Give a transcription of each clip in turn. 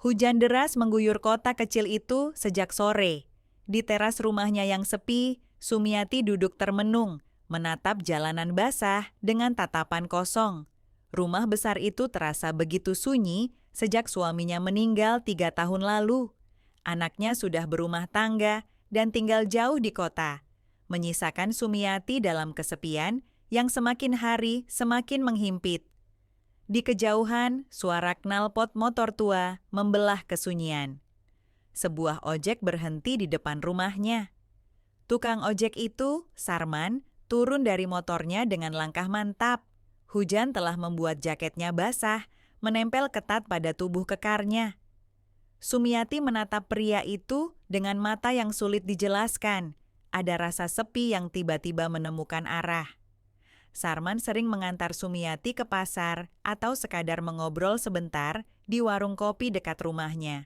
Hujan deras mengguyur kota kecil itu sejak sore. Di teras rumahnya yang sepi, Sumiati duduk termenung, menatap jalanan basah dengan tatapan kosong. Rumah besar itu terasa begitu sunyi sejak suaminya meninggal 3 tahun lalu. Anaknya sudah berumah tangga dan tinggal jauh di kota, menyisakan Sumiati dalam kesepian yang semakin hari semakin menghimpit. Di kejauhan, suara knalpot motor tua membelah kesunyian. Sebuah ojek berhenti di depan rumahnya. Tukang ojek itu, Sarman, turun dari motornya dengan langkah mantap. Hujan telah membuat jaketnya basah, menempel ketat pada tubuh kekarnya. Sumiati menatap pria itu dengan mata yang sulit dijelaskan. Ada rasa sepi yang tiba-tiba menemukan arah. Sarman sering mengantar Sumiati ke pasar atau sekadar mengobrol sebentar di warung kopi dekat rumahnya.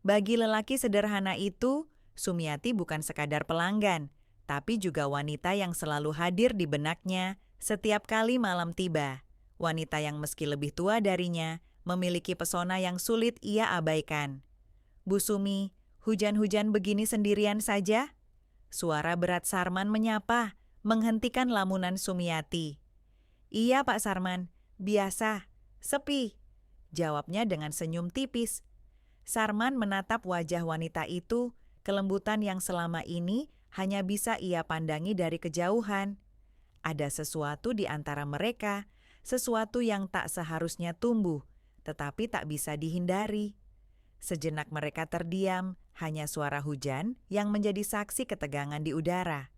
Bagi lelaki sederhana itu, Sumiati bukan sekadar pelanggan, tapi juga wanita yang selalu hadir di benaknya setiap kali malam tiba. Wanita yang meski lebih tua darinya, memiliki pesona yang sulit ia abaikan. "Bu Sumi, hujan-hujan begini sendirian saja?" Suara berat Sarman menyapa, menghentikan lamunan Sumiati. "Iya Pak Sarman, biasa, sepi," jawabnya dengan senyum tipis. Sarman menatap wajah wanita itu, kelembutan yang selama ini hanya bisa ia pandangi dari kejauhan. Ada sesuatu di antara mereka, sesuatu yang tak seharusnya tumbuh, tetapi tak bisa dihindari. Sejenak mereka terdiam, hanya suara hujan yang menjadi saksi ketegangan di udara.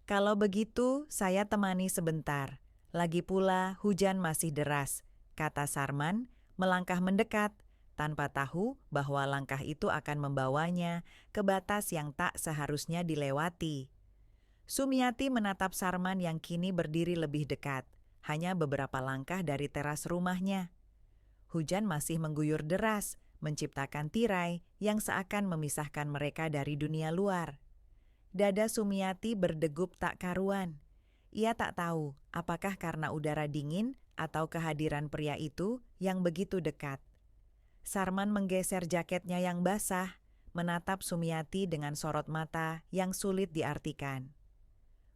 "Kalau begitu, saya temani sebentar. Lagi pula hujan masih deras," kata Sarman, melangkah mendekat, tanpa tahu bahwa langkah itu akan membawanya ke batas yang tak seharusnya dilewati. Sumiati menatap Sarman yang kini berdiri lebih dekat, hanya beberapa langkah dari teras rumahnya. Hujan masih mengguyur deras, menciptakan tirai yang seakan memisahkan mereka dari dunia luar. Dada Sumiati berdegup tak karuan. Ia tak tahu apakah karena udara dingin atau kehadiran pria itu yang begitu dekat. Sarman menggeser jaketnya yang basah, menatap Sumiati dengan sorot mata yang sulit diartikan.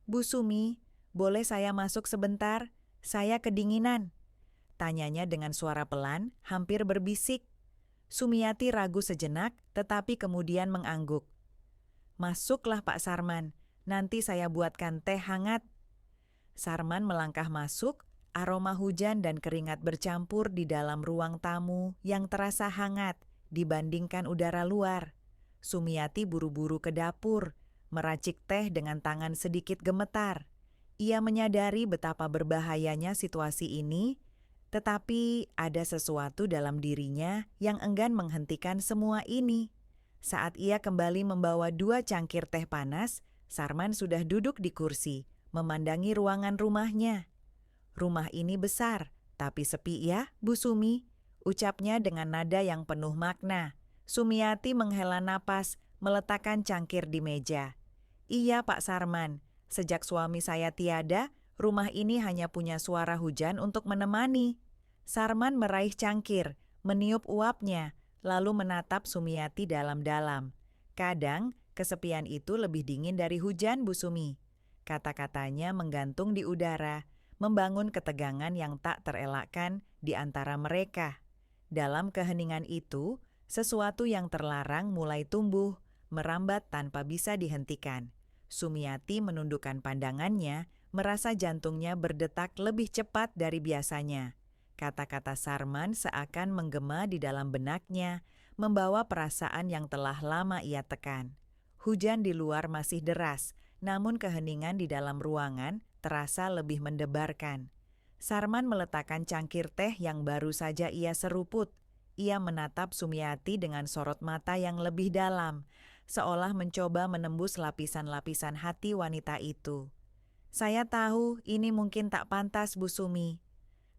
"Bu Sumi, boleh saya masuk sebentar? Saya kedinginan," tanyanya dengan suara pelan, hampir berbisik. Sumiati ragu sejenak, tetapi kemudian mengangguk. "Masuklah Pak Sarman, nanti saya buatkan teh hangat." Sarman melangkah masuk, aroma hujan dan keringat bercampur di dalam ruang tamu yang terasa hangat dibandingkan udara luar. Sumiati buru-buru ke dapur, meracik teh dengan tangan sedikit gemetar. Ia menyadari betapa berbahayanya situasi ini, tetapi ada sesuatu dalam dirinya yang enggan menghentikan semua ini. Saat ia kembali membawa 2 cangkir teh panas, Sarman sudah duduk di kursi, memandangi ruangan rumahnya. "Rumah ini besar, tapi sepi ya, Bu Sumi," ucapnya dengan nada yang penuh makna. Sumiati menghela napas, meletakkan cangkir di meja. "Iya Pak Sarman, sejak suami saya tiada, rumah ini hanya punya suara hujan untuk menemani." Sarman meraih cangkir, meniup uapnya, lalu menatap Sumiati dalam-dalam. "Kadang, kesepian itu lebih dingin dari hujan, Bu Sumi." Kata-katanya menggantung di udara, membangun ketegangan yang tak terelakkan di antara mereka. Dalam keheningan itu, sesuatu yang terlarang mulai tumbuh, merambat tanpa bisa dihentikan. Sumiati menundukkan pandangannya, merasa jantungnya berdetak lebih cepat dari biasanya. Kata-kata Sarman seakan menggema di dalam benaknya, membawa perasaan yang telah lama ia tekan. Hujan di luar masih deras, namun keheningan di dalam ruangan terasa lebih mendebarkan. Sarman meletakkan cangkir teh yang baru saja ia seruput. Ia menatap Sumiati dengan sorot mata yang lebih dalam, seolah mencoba menembus lapisan-lapisan hati wanita itu. "Saya tahu ini mungkin tak pantas, Bu Sumi.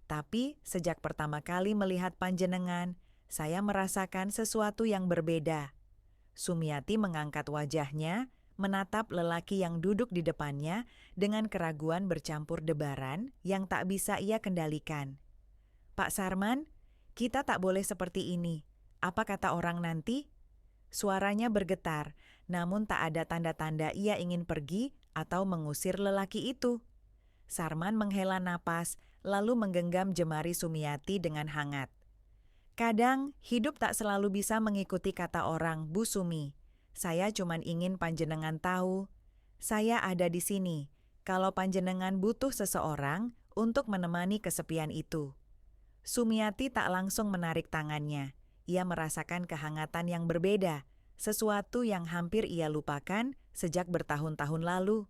Tapi sejak pertama kali melihat panjenengan, saya merasakan sesuatu yang berbeda." Sumiati mengangkat wajahnya, menatap lelaki yang duduk di depannya dengan keraguan bercampur debaran yang tak bisa ia kendalikan. "Pak Sarman, kita tak boleh seperti ini. Apa kata orang nanti? Suaranya bergetar, namun tak ada tanda-tanda ia ingin pergi atau mengusir lelaki itu. Sarman menghela napas, lalu menggenggam jemari Sumiati dengan hangat. Kadang, hidup tak selalu bisa mengikuti kata orang, Bu Sumi. Saya cuman ingin panjenengan tahu, saya ada di sini, kalau panjenengan butuh seseorang untuk menemani kesepian itu. Sumiati tak langsung menarik tangannya. Ia merasakan kehangatan yang berbeda, sesuatu yang hampir ia lupakan sejak bertahun-tahun lalu.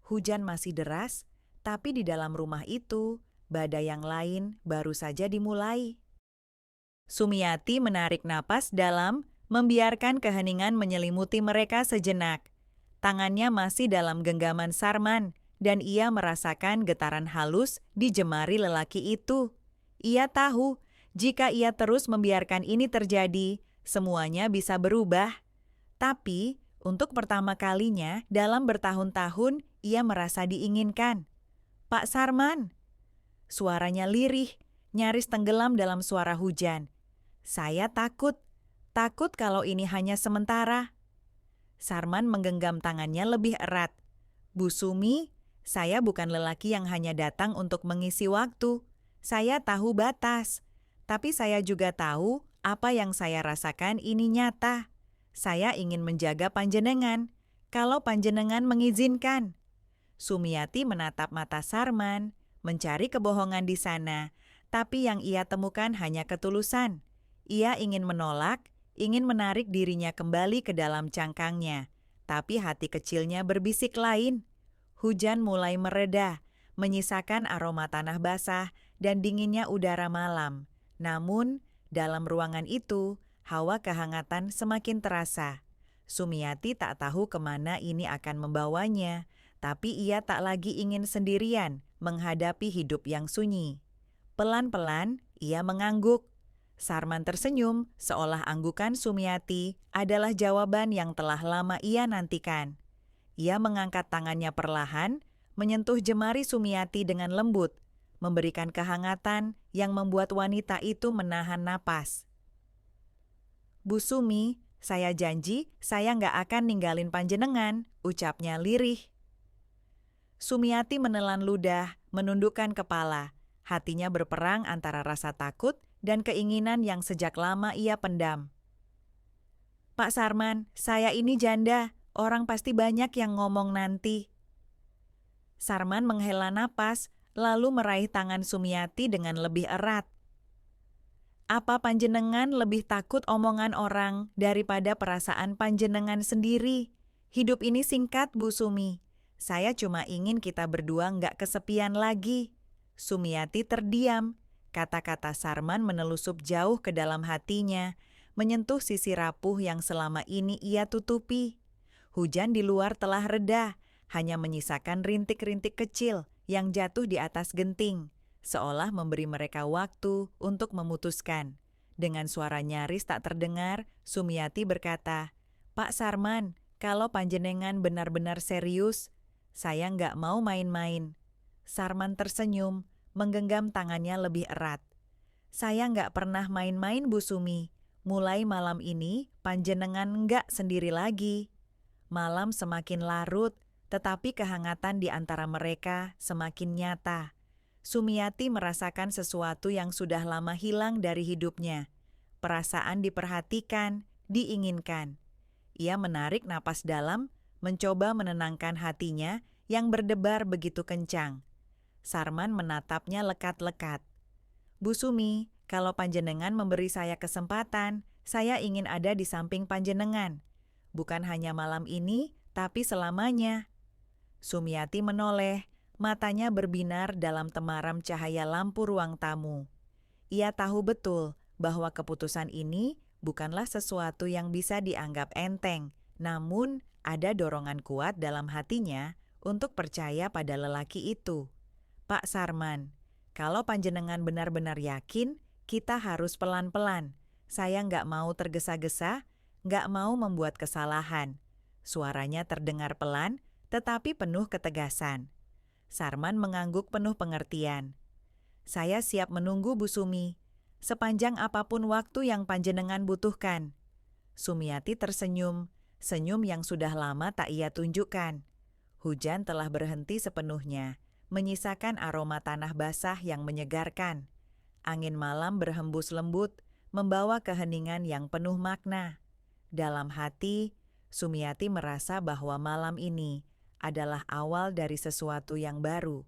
Hujan masih deras, tapi di dalam rumah itu, badai yang lain baru saja dimulai. Sumiati menarik napas dalam, membiarkan keheningan menyelimuti mereka sejenak. Tangannya masih dalam genggaman Sarman, dan ia merasakan getaran halus di jemari lelaki itu. Ia tahu, jika ia terus membiarkan ini terjadi, semuanya bisa berubah. Tapi, untuk pertama kalinya dalam bertahun-tahun, ia merasa diinginkan. Pak Sarman, suaranya lirih, nyaris tenggelam dalam suara hujan. Saya takut kalau ini hanya sementara. Sarman menggenggam tangannya lebih erat. Bu Sumi, saya bukan lelaki yang hanya datang untuk mengisi waktu. Saya tahu batas, tapi saya juga tahu apa yang saya rasakan ini nyata. Saya ingin menjaga panjenengan, kalau panjenengan mengizinkan. Sumiati menatap mata Sarman, mencari kebohongan di sana, tapi yang ia temukan hanya ketulusan. Ia ingin menolak, ingin menarik dirinya kembali ke dalam cangkangnya, tapi hati kecilnya berbisik lain. Hujan mulai mereda, menyisakan aroma tanah basah dan dinginnya udara malam. Namun, dalam ruangan itu, hawa kehangatan semakin terasa. Sumiati tak tahu kemana ini akan membawanya, tapi ia tak lagi ingin sendirian menghadapi hidup yang sunyi. Pelan-pelan, ia mengangguk. Sarman tersenyum, seolah anggukan Sumiati adalah jawaban yang telah lama ia nantikan. Ia mengangkat tangannya perlahan, menyentuh jemari Sumiati dengan lembut, memberikan kehangatan yang membuat wanita itu menahan napas. Bu Sumi, saya janji saya nggak akan ninggalin panjenengan, ucapnya lirih. Sumiati menelan ludah, menundukkan kepala. Hatinya berperang antara rasa takut dan keinginan yang sejak lama ia pendam. Pak Sarman, saya ini janda. Orang pasti banyak yang ngomong nanti. Sarman menghela napas, lalu meraih tangan Sumiati dengan lebih erat. Apa panjenengan lebih takut omongan orang daripada perasaan panjenengan sendiri? Hidup ini singkat, Bu Sumi. Saya cuma ingin kita berdua nggak kesepian lagi. Sumiati terdiam. Kata-kata Sarman menelusup jauh ke dalam hatinya, menyentuh sisi rapuh yang selama ini ia tutupi. Hujan di luar telah reda, hanya menyisakan rintik-rintik kecil yang jatuh di atas genting, seolah memberi mereka waktu untuk memutuskan. Dengan suara nyaris tak terdengar, Sumiati berkata, Pak Sarman, kalau panjenengan benar-benar serius, saya nggak mau main-main. Sarman tersenyum, menggenggam tangannya lebih erat. Saya nggak pernah main-main, Bu Sumi. Mulai malam ini, panjenengan nggak sendiri lagi. Malam semakin larut, tetapi kehangatan di antara mereka semakin nyata. Sumiati merasakan sesuatu yang sudah lama hilang dari hidupnya. Perasaan diperhatikan, diinginkan. Ia menarik napas dalam, mencoba menenangkan hatinya yang berdebar begitu kencang. Sarman menatapnya lekat-lekat. Bu Sumi, kalau panjenengan memberi saya kesempatan, saya ingin ada di samping panjenengan. Bukan hanya malam ini, tapi selamanya. Sumiati menoleh, matanya berbinar dalam temaram cahaya lampu ruang tamu. Ia tahu betul bahwa keputusan ini bukanlah sesuatu yang bisa dianggap enteng, namun ada dorongan kuat dalam hatinya untuk percaya pada lelaki itu. Pak Sarman, kalau panjenengan benar-benar yakin, kita harus pelan-pelan. Saya nggak mau tergesa-gesa, nggak mau membuat kesalahan. Suaranya terdengar pelan, tetapi penuh ketegasan. Sarman mengangguk penuh pengertian. Saya siap menunggu, Bu Sumi. sepanjang apapun waktu yang panjenengan butuhkan. Sumiati tersenyum, senyum yang sudah lama tak ia tunjukkan. Hujan telah berhenti sepenuhnya, menyisakan aroma tanah basah yang menyegarkan. Angin malam berhembus lembut, membawa keheningan yang penuh makna. Dalam hati, Sumiati merasa bahwa malam ini adalah awal dari sesuatu yang baru.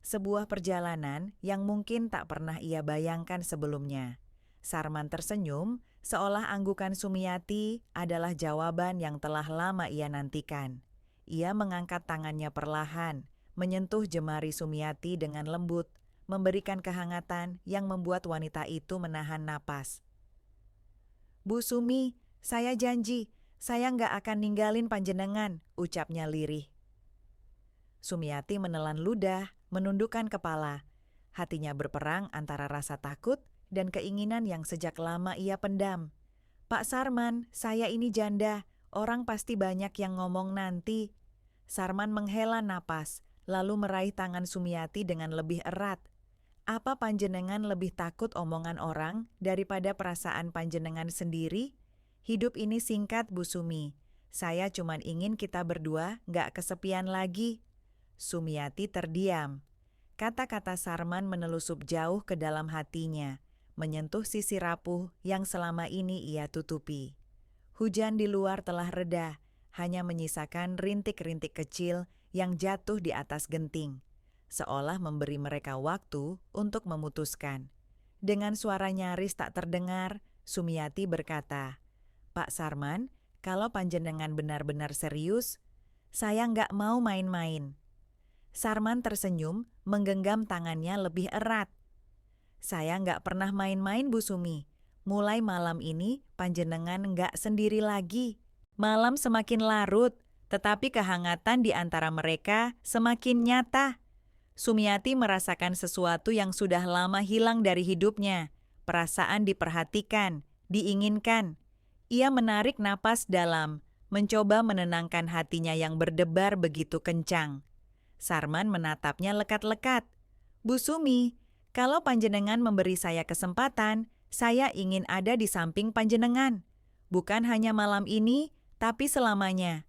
Sebuah perjalanan yang mungkin tak pernah ia bayangkan sebelumnya. Sarman tersenyum, seolah anggukan Sumiati adalah jawaban yang telah lama ia nantikan. Ia mengangkat tangannya perlahan, menyentuh jemari Sumiati dengan lembut, memberikan kehangatan yang membuat wanita itu menahan napas. "Bu Sumi, saya janji, saya nggak akan ninggalin panjenengan," ucapnya lirih. Sumiati menelan ludah, menundukkan kepala. Hatinya berperang antara rasa takut dan keinginan yang sejak lama ia pendam. "Pak Sarman, saya ini janda. Orang pasti banyak yang ngomong nanti." Sarman menghela napas, lalu meraih tangan Sumiati dengan lebih erat. "Apa panjenengan lebih takut omongan orang daripada perasaan panjenengan sendiri? Hidup ini singkat, Bu Sumi. Saya cuman ingin kita berdua nggak kesepian lagi." Sumiati terdiam. Kata-kata Sarman menelusup jauh ke dalam hatinya, menyentuh sisi rapuh yang selama ini ia tutupi. Hujan di luar telah reda, hanya menyisakan rintik-rintik kecil yang jatuh di atas genting, seolah memberi mereka waktu untuk memutuskan. Dengan suara nyaris tak terdengar, Sumiati berkata, "Pak Sarman, kalau panjenengan benar-benar serius, saya nggak mau main-main." Sarman tersenyum, menggenggam tangannya lebih erat. "Saya nggak pernah main-main, Bu Sumi. Mulai malam ini, panjenengan nggak sendiri lagi." Malam semakin larut, tetapi kehangatan di antara mereka semakin nyata. Sumiati merasakan sesuatu yang sudah lama hilang dari hidupnya. Perasaan diperhatikan, diinginkan. Ia menarik napas dalam, mencoba menenangkan hatinya yang berdebar begitu kencang. Sarman menatapnya lekat-lekat. "Bu Sumi, kalau panjenengan memberi saya kesempatan, saya ingin ada di samping panjenengan. Bukan hanya malam ini, tapi selamanya."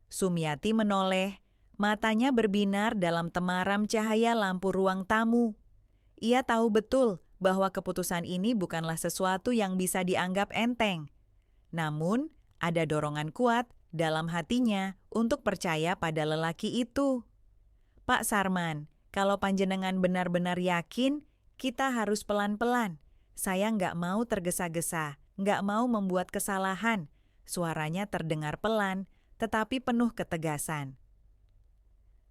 Sumiati menoleh, matanya berbinar dalam temaram cahaya lampu ruang tamu. Ia tahu betul bahwa keputusan ini bukanlah sesuatu yang bisa dianggap enteng. Namun, ada dorongan kuat dalam hatinya untuk percaya pada lelaki itu. "Pak Sarman, kalau panjenengan benar-benar yakin, kita harus pelan-pelan. Saya nggak mau tergesa-gesa, nggak mau membuat kesalahan." Suaranya terdengar pelan, tetapi penuh ketegasan.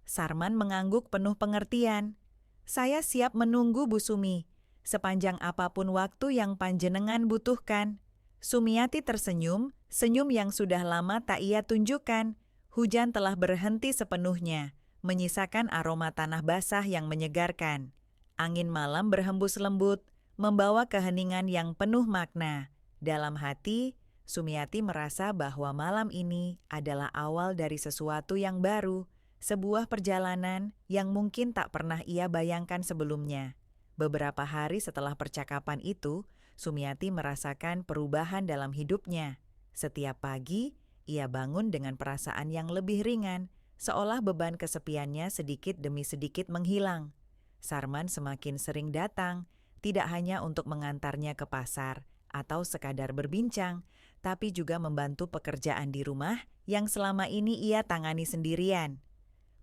Sarman mengangguk penuh pengertian. "Saya siap menunggu, Bu Sumi, sepanjang apapun waktu yang panjenengan butuhkan." Sumiati tersenyum, senyum yang sudah lama tak ia tunjukkan. Hujan telah berhenti sepenuhnya, menyisakan aroma tanah basah yang menyegarkan. Angin malam berhembus lembut, membawa keheningan yang penuh makna. Dalam hati, Sumiati merasa bahwa malam ini adalah awal dari sesuatu yang baru, sebuah perjalanan yang mungkin tak pernah ia bayangkan sebelumnya. Beberapa hari setelah percakapan itu, Sumiati merasakan perubahan dalam hidupnya. Setiap pagi, ia bangun dengan perasaan yang lebih ringan, seolah beban kesepiannya sedikit demi sedikit menghilang. Sarman semakin sering datang, tidak hanya untuk mengantarnya ke pasar atau sekadar berbincang, tapi juga membantu pekerjaan di rumah yang selama ini ia tangani sendirian.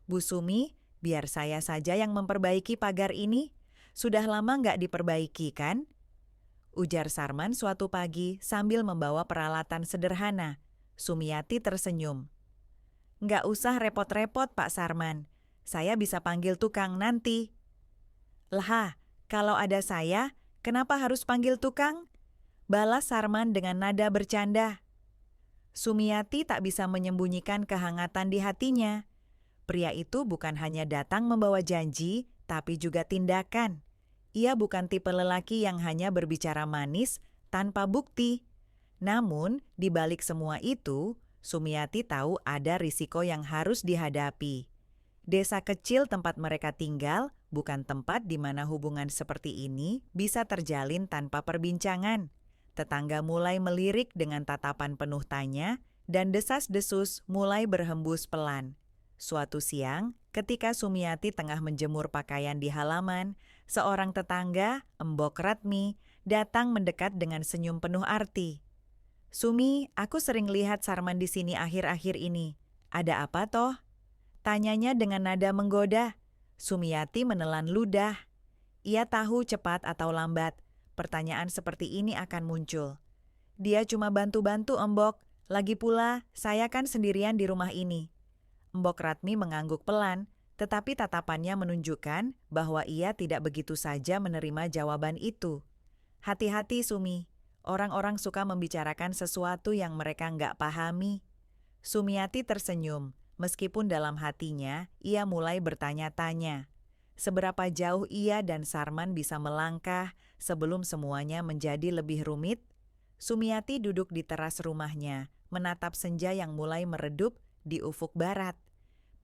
"Bu Sumi, biar saya saja yang memperbaiki pagar ini. Sudah lama nggak diperbaiki, kan?" ujar Sarman suatu pagi sambil membawa peralatan sederhana. Sumiati tersenyum. "Nggak usah repot-repot, Pak Sarman. Saya bisa panggil tukang nanti." "Lah, kalau ada saya, kenapa harus panggil tukang?" balas Sarman dengan nada bercanda. Sumiati tak bisa menyembunyikan kehangatan di hatinya. Pria itu bukan hanya datang membawa janji, tapi juga tindakan. Ia bukan tipe lelaki yang hanya berbicara manis tanpa bukti. Namun, di balik semua itu, Sumiati tahu ada risiko yang harus dihadapi. Desa kecil tempat mereka tinggal bukan tempat di mana hubungan seperti ini bisa terjalin tanpa perbincangan. Tetangga mulai melirik dengan tatapan penuh tanya, dan desas-desus mulai berhembus pelan. Suatu siang, ketika Sumiati tengah menjemur pakaian di halaman, seorang tetangga, Embok Ratmi, datang mendekat dengan senyum penuh arti. "Sumi, aku sering lihat Sarman di sini akhir-akhir ini. Ada apa toh?" Tanyanya dengan nada menggoda. Sumiati menelan ludah. Ia tahu cepat atau lambat, pertanyaan seperti ini akan muncul. "Dia cuma bantu-bantu, Embok. Lagi pula, saya kan sendirian di rumah ini." Embok Ratmi mengangguk pelan, tetapi tatapannya menunjukkan bahwa ia tidak begitu saja menerima jawaban itu. "Hati-hati, Sumi. Orang-orang suka membicarakan sesuatu yang mereka nggak pahami." Sumiati tersenyum, meskipun dalam hatinya ia mulai bertanya-tanya. Seberapa jauh ia dan Sarman bisa melangkah sebelum semuanya menjadi lebih rumit? Sumiati duduk di teras rumahnya, menatap senja yang mulai meredup di ufuk barat.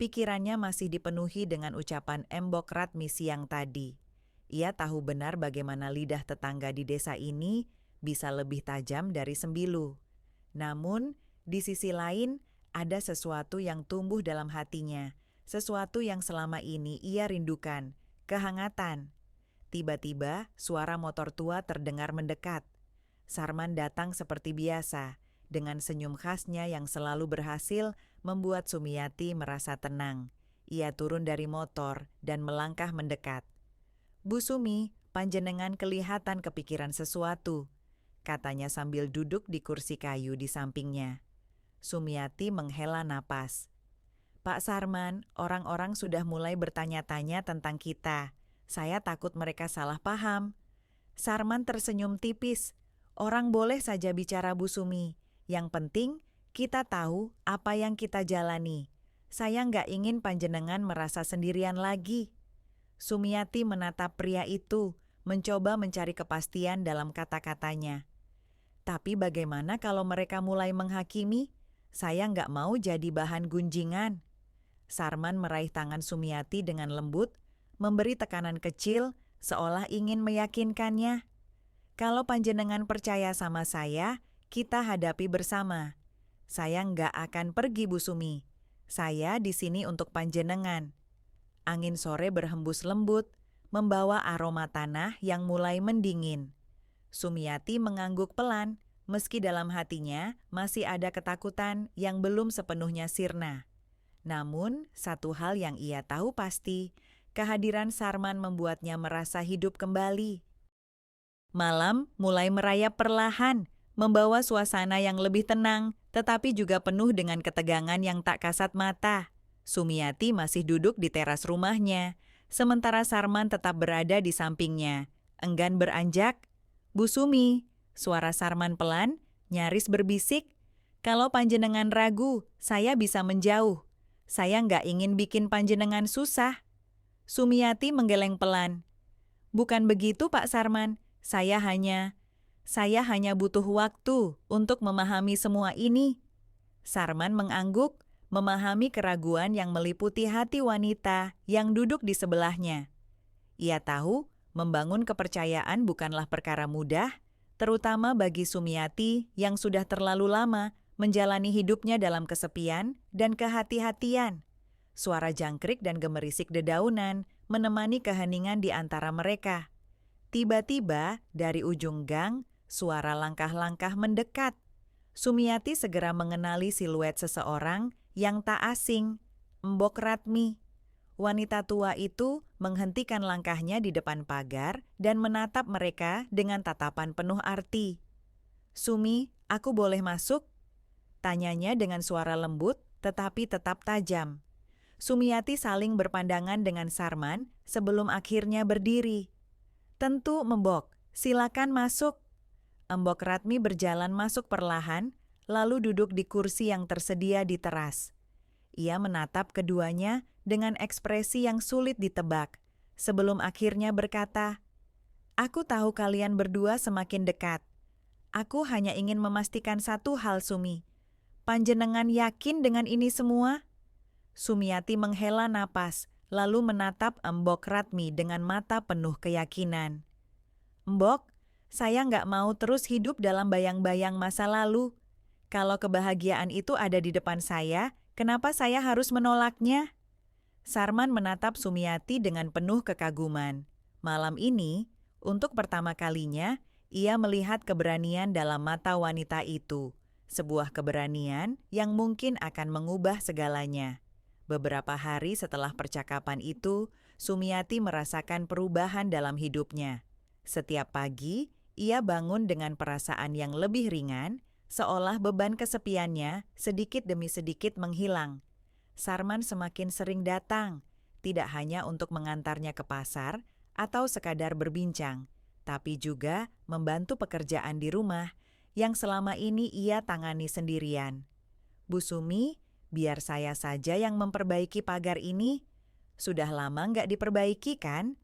Pikirannya masih dipenuhi dengan ucapan Embok Ratmi siang tadi. Ia tahu benar bagaimana lidah tetangga di desa ini bisa lebih tajam dari sembilu. Namun, di sisi lain, ada sesuatu yang tumbuh dalam hatinya, sesuatu yang selama ini ia rindukan, kehangatan. Tiba-tiba, suara motor tua terdengar mendekat. Sarman datang seperti biasa, dengan senyum khasnya yang selalu berhasil membuat Sumiati merasa tenang. Ia turun dari motor dan melangkah mendekat. "Bu Sumi, panjenengan kelihatan kepikiran sesuatu," katanya sambil duduk di kursi kayu di sampingnya. Sumiati menghela napas. "Pak Sarman, orang-orang sudah mulai bertanya-tanya tentang kita. Saya takut mereka salah paham." Sarman tersenyum tipis. "Orang boleh saja bicara, Bu Sumi. Yang penting, kita tahu apa yang kita jalani. Saya nggak ingin panjenengan merasa sendirian lagi." Sumiati menatap pria itu, mencoba mencari kepastian dalam kata-katanya. "Tapi bagaimana kalau mereka mulai menghakimi? Saya nggak mau jadi bahan gunjingan." Sarman meraih tangan Sumiati dengan lembut, memberi tekanan kecil, seolah ingin meyakinkannya. "Kalau panjenengan percaya sama saya, kita hadapi bersama. Saya nggak akan pergi, Bu Sumi. Saya di sini untuk panjenengan." Angin sore berhembus lembut, membawa aroma tanah yang mulai mendingin. Sumiati mengangguk pelan, meski dalam hatinya masih ada ketakutan yang belum sepenuhnya sirna. Namun, satu hal yang ia tahu pasti, kehadiran Sarman membuatnya merasa hidup kembali. Malam mulai merayap perlahan, membawa suasana yang lebih tenang, tetapi juga penuh dengan ketegangan yang tak kasat mata. Sumiati masih duduk di teras rumahnya, sementara Sarman tetap berada di sampingnya, enggan beranjak. "Bu Sumi," suara Sarman pelan, nyaris berbisik, "kalau panjenengan ragu, saya bisa menjauh. Saya nggak ingin bikin panjenengan susah." Sumiati menggeleng pelan. "Bukan begitu, Pak Sarman. Saya hanya butuh waktu untuk memahami semua ini." Sarman mengangguk, memahami keraguan yang meliputi hati wanita yang duduk di sebelahnya. Ia tahu membangun kepercayaan bukanlah perkara mudah, terutama bagi Sumiati yang sudah terlalu lama menjalani hidupnya dalam kesepian dan kehati-hatian. Suara jangkrik dan gemerisik dedaunan menemani keheningan di antara mereka. Tiba-tiba dari ujung gang, suara langkah-langkah mendekat. Sumiati segera mengenali siluet seseorang yang tak asing, Embok Ratmi. Wanita tua itu menghentikan langkahnya di depan pagar dan menatap mereka dengan tatapan penuh arti. "Sumi, aku boleh masuk?" tanyanya dengan suara lembut tetapi tetap tajam. Sumiati saling berpandangan dengan Sarman sebelum akhirnya berdiri. "Tentu, Mbok. Silakan masuk." Embok Ratmi berjalan masuk perlahan, lalu duduk di kursi yang tersedia di teras. Ia menatap keduanya dengan ekspresi yang sulit ditebak, sebelum akhirnya berkata, "Aku tahu kalian berdua semakin dekat. Aku hanya ingin memastikan satu hal, Sumi. Panjenengan yakin dengan ini semua?" Sumiati menghela napas, lalu menatap Embok Ratmi dengan mata penuh keyakinan. Mbok, saya nggak mau terus hidup dalam bayang-bayang masa lalu. Kalau kebahagiaan itu ada di depan saya, kenapa saya harus menolaknya? Sarman menatap Sumiati dengan penuh kekaguman. Malam ini, untuk pertama kalinya, ia melihat keberanian dalam mata wanita itu. Sebuah keberanian yang mungkin akan mengubah segalanya. Beberapa hari setelah percakapan itu, Sumiati merasakan perubahan dalam hidupnya. Setiap pagi, ia bangun dengan perasaan yang lebih ringan, seolah beban kesepiannya sedikit demi sedikit menghilang. Sarman semakin sering datang, tidak hanya untuk mengantarnya ke pasar atau sekadar berbincang, tapi juga membantu pekerjaan di rumah yang selama ini ia tangani sendirian. Bu Sumi, biar saya saja yang memperbaiki pagar ini. Sudah lama nggak diperbaiki kan?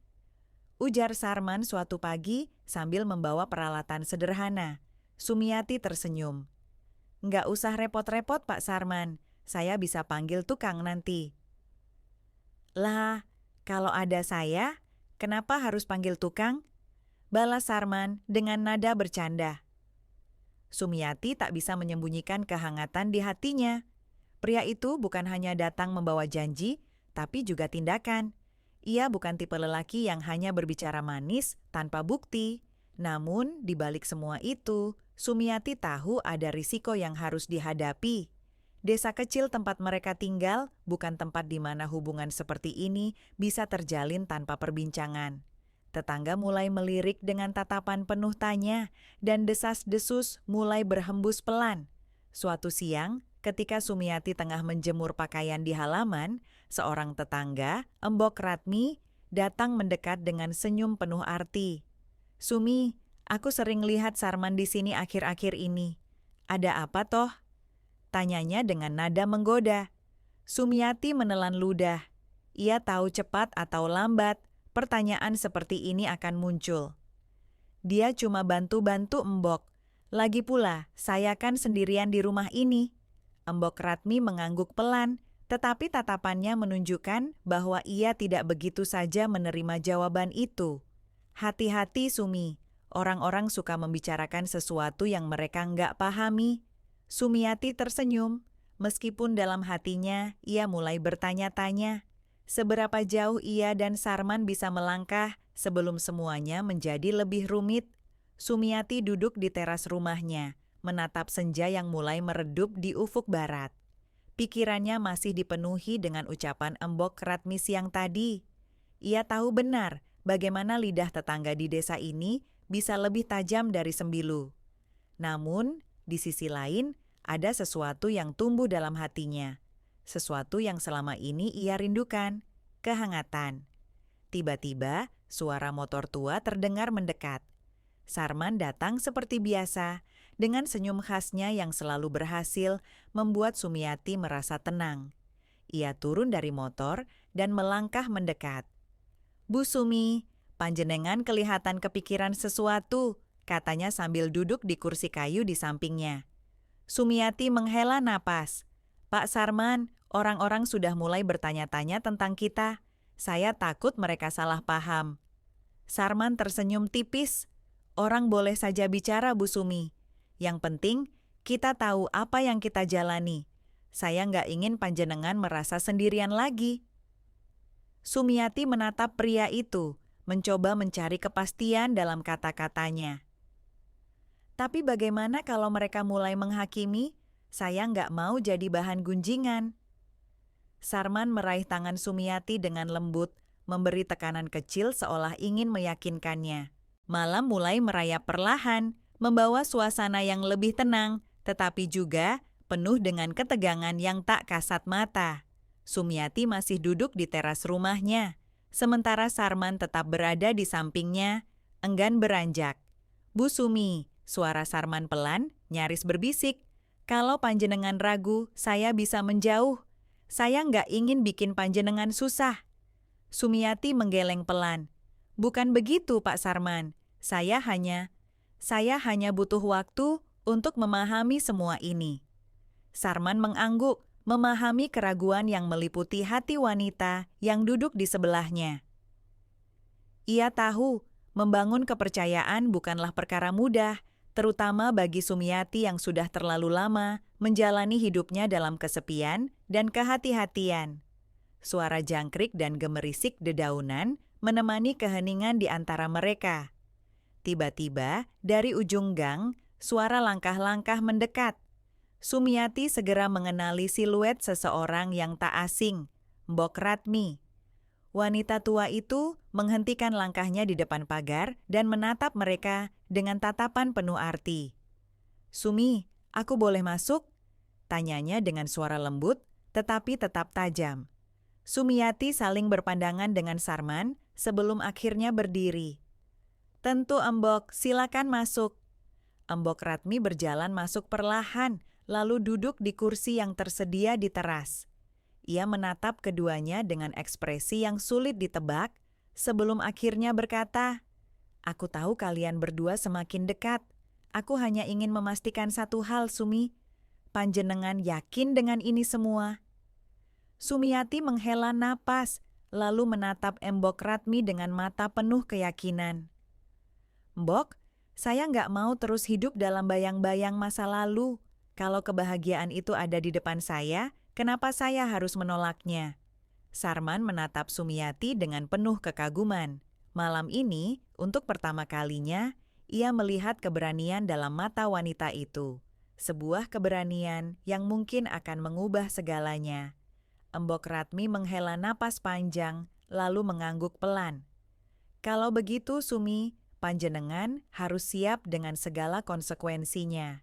Ujar Sarman suatu pagi sambil membawa peralatan sederhana. Sumiati tersenyum. Nggak usah repot-repot Pak Sarman, saya bisa panggil tukang nanti. Lah, kalau ada saya, kenapa harus panggil tukang? Balas Sarman dengan nada bercanda. Sumiati tak bisa menyembunyikan kehangatan di hatinya. Pria itu bukan hanya datang membawa janji, tapi juga tindakan. Ia bukan tipe lelaki yang hanya berbicara manis tanpa bukti. Namun, di balik semua itu, Sumiati tahu ada risiko yang harus dihadapi. Desa kecil tempat mereka tinggal bukan tempat di mana hubungan seperti ini bisa terjalin tanpa perbincangan. Tetangga mulai melirik dengan tatapan penuh tanya, dan desas-desus mulai berhembus pelan. Suatu siang, ketika Sumiati tengah menjemur pakaian di halaman, seorang tetangga, Embok Ratmi, datang mendekat dengan senyum penuh arti. Sumi, aku sering lihat Sarman di sini akhir-akhir ini. Ada apa toh? Tanyanya dengan nada menggoda. Sumiati menelan ludah. Ia tahu cepat atau lambat, pertanyaan seperti ini akan muncul. Dia cuma bantu-bantu Embok. Lagi pula, saya kan sendirian di rumah ini. Embok Ratmi mengangguk pelan, tetapi tatapannya menunjukkan bahwa ia tidak begitu saja menerima jawaban itu. Hati-hati Sumi, orang-orang suka membicarakan sesuatu yang mereka nggak pahami. Sumiati tersenyum, meskipun dalam hatinya ia mulai bertanya-tanya. Seberapa jauh ia dan Sarman bisa melangkah sebelum semuanya menjadi lebih rumit. Sumiati duduk di teras rumahnya, menatap senja yang mulai meredup di ufuk barat. Pikirannya masih dipenuhi dengan ucapan Embok Ratmi siang tadi. Ia tahu benar bagaimana lidah tetangga di desa ini bisa lebih tajam dari sembilu. Namun, di sisi lain, ada sesuatu yang tumbuh dalam hatinya. Sesuatu yang selama ini ia rindukan, kehangatan. Tiba-tiba, suara motor tua terdengar mendekat. Sarman datang seperti biasa, dengan senyum khasnya yang selalu berhasil membuat Sumiati merasa tenang. Ia turun dari motor dan melangkah mendekat. Bu Sumi, panjenengan kelihatan kepikiran sesuatu, katanya sambil duduk di kursi kayu di sampingnya. Sumiati menghela napas. Pak Sarman, orang-orang sudah mulai bertanya-tanya tentang kita. Saya takut mereka salah paham. Sarman tersenyum tipis. Orang boleh saja bicara, Bu Sumi. Yang penting, kita tahu apa yang kita jalani. Saya nggak ingin panjenengan merasa sendirian lagi. Sumiati menatap pria itu, mencoba mencari kepastian dalam kata-katanya. Tapi bagaimana kalau mereka mulai menghakimi? Saya nggak mau jadi bahan gunjingan. Sarman meraih tangan Sumiati dengan lembut, memberi tekanan kecil seolah ingin meyakinkannya. Malam mulai merayap perlahan, membawa suasana yang lebih tenang, tetapi juga penuh dengan ketegangan yang tak kasat mata. Sumiati masih duduk di teras rumahnya, sementara Sarman tetap berada di sampingnya, enggan beranjak. Bu Sumi, suara Sarman pelan, nyaris berbisik. Kalau panjenengan ragu, saya bisa menjauh. Saya nggak ingin bikin panjenengan susah. Sumiati menggeleng pelan. Bukan begitu, Pak Sarman. Saya hanya butuh waktu untuk memahami semua ini. Sarman mengangguk, memahami keraguan yang meliputi hati wanita yang duduk di sebelahnya. Ia tahu membangun kepercayaan bukanlah perkara mudah, terutama bagi Sumiati yang sudah terlalu lama menjalani hidupnya dalam kesepian dan kehati-hatian. Suara jangkrik dan gemerisik dedaunan menemani keheningan di antara mereka. Tiba-tiba, dari ujung gang, suara langkah-langkah mendekat. Sumiati segera mengenali siluet seseorang yang tak asing, Mbok Ratmi. Wanita tua itu menghentikan langkahnya di depan pagar dan menatap mereka dengan tatapan penuh arti. "Sumi, aku boleh masuk?" tanyanya dengan suara lembut, tetapi tetap tajam. Sumiati saling berpandangan dengan Sarman sebelum akhirnya berdiri. "Tentu, Embok, silakan masuk." Mbok Ratmi berjalan masuk perlahan, lalu duduk di kursi yang tersedia di teras. Ia menatap keduanya dengan ekspresi yang sulit ditebak, sebelum akhirnya berkata, "Aku tahu kalian berdua semakin dekat. Aku hanya ingin memastikan satu hal, Sumi. Panjenengan yakin dengan ini semua?" Sumiati menghela napas, lalu menatap Mbok Ratmi dengan mata penuh keyakinan. "Mbok, saya nggak mau terus hidup dalam bayang-bayang masa lalu. Kalau kebahagiaan itu ada di depan saya, kenapa saya harus menolaknya?" Sarman menatap Sumiati dengan penuh kekaguman. Malam ini, untuk pertama kalinya, ia melihat keberanian dalam mata wanita itu. Sebuah keberanian yang mungkin akan mengubah segalanya. Mbok Ratmi menghela napas panjang, lalu mengangguk pelan. "Kalau begitu, Sumi, panjenengan harus siap dengan segala konsekuensinya.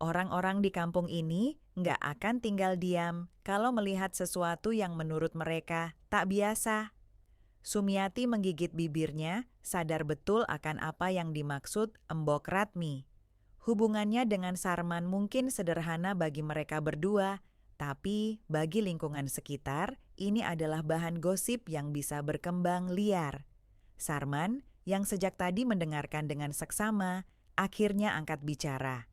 Orang-orang di kampung ini nggak akan tinggal diam kalau melihat sesuatu yang menurut mereka tak biasa." Sumiati menggigit bibirnya, sadar betul akan apa yang dimaksud Mbok Ratmi. Hubungannya dengan Sarman mungkin sederhana bagi mereka berdua, tapi bagi lingkungan sekitar, ini adalah bahan gosip yang bisa berkembang liar. Sarman, yang sejak tadi mendengarkan dengan seksama, akhirnya angkat bicara.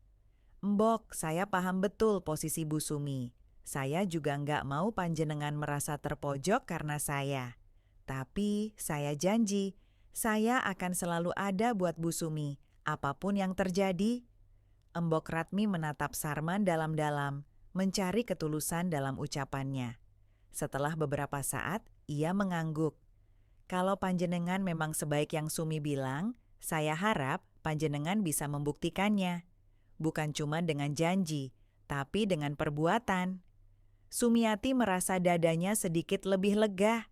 "Mbok, saya paham betul posisi Bu Sumi. Saya juga nggak mau panjenengan merasa terpojok karena saya. Tapi saya janji, saya akan selalu ada buat Bu Sumi, apapun yang terjadi." Mbok Ratmi menatap Sarman dalam-dalam, mencari ketulusan dalam ucapannya. Setelah beberapa saat, ia mengangguk. "Kalau panjenengan memang sebaik yang Sumi bilang, saya harap panjenengan bisa membuktikannya. Bukan cuma dengan janji, tapi dengan perbuatan." Sumiati merasa dadanya sedikit lebih lega.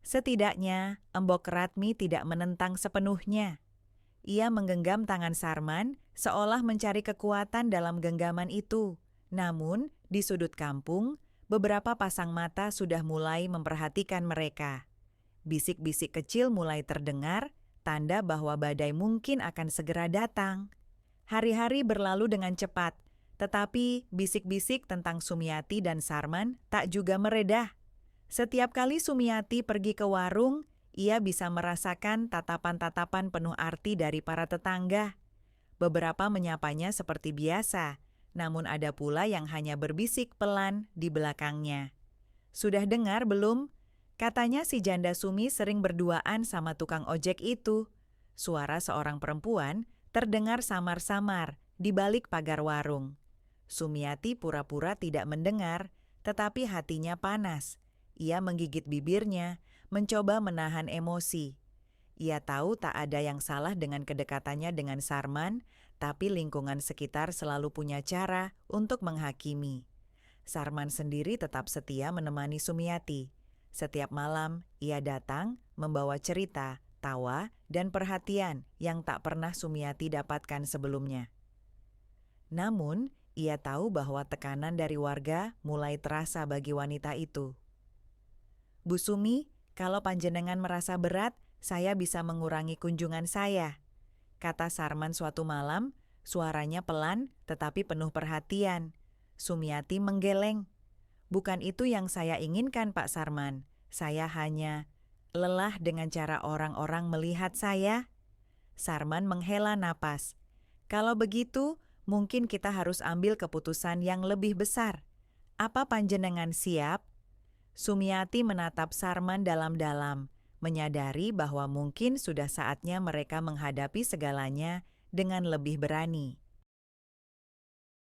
Setidaknya, Mbok Ratmi tidak menentang sepenuhnya. Ia menggenggam tangan Sarman, seolah mencari kekuatan dalam genggaman itu. Namun, di sudut kampung, beberapa pasang mata sudah mulai memperhatikan mereka. Bisik-bisik kecil mulai terdengar, tanda bahwa badai mungkin akan segera datang. Hari-hari berlalu dengan cepat, tetapi bisik-bisik tentang Sumiati dan Sarman tak juga meredah. Setiap kali Sumiati pergi ke warung, ia bisa merasakan tatapan-tatapan penuh arti dari para tetangga. Beberapa menyapanya seperti biasa, namun ada pula yang hanya berbisik pelan di belakangnya. "Sudah dengar belum? Katanya si janda Sumi sering berduaan sama tukang ojek itu." Suara seorang perempuan terdengar samar-samar di balik pagar warung. Sumiati pura-pura tidak mendengar, tetapi hatinya panas. Ia menggigit bibirnya, mencoba menahan emosi. Ia tahu tak ada yang salah dengan kedekatannya dengan Sarman, tapi lingkungan sekitar selalu punya cara untuk menghakimi. Sarman sendiri tetap setia menemani Sumiati. Setiap malam, ia datang membawa cerita, tawa, dan perhatian yang tak pernah Sumiati dapatkan sebelumnya. Namun, ia tahu bahwa tekanan dari warga mulai terasa bagi wanita itu. "Bu Sumi, kalau panjenengan merasa berat, saya bisa mengurangi kunjungan saya," kata Sarman suatu malam, suaranya pelan tetapi penuh perhatian. Sumiati menggeleng. "Bukan itu yang saya inginkan, Pak Sarman. Saya hanya lelah dengan cara orang-orang melihat saya." Sarman menghela napas. "Kalau begitu, mungkin kita harus ambil keputusan yang lebih besar. Apa panjenengan siap? Sumiati menatap Sarman dalam-dalam, menyadari bahwa mungkin sudah saatnya mereka menghadapi segalanya dengan lebih berani.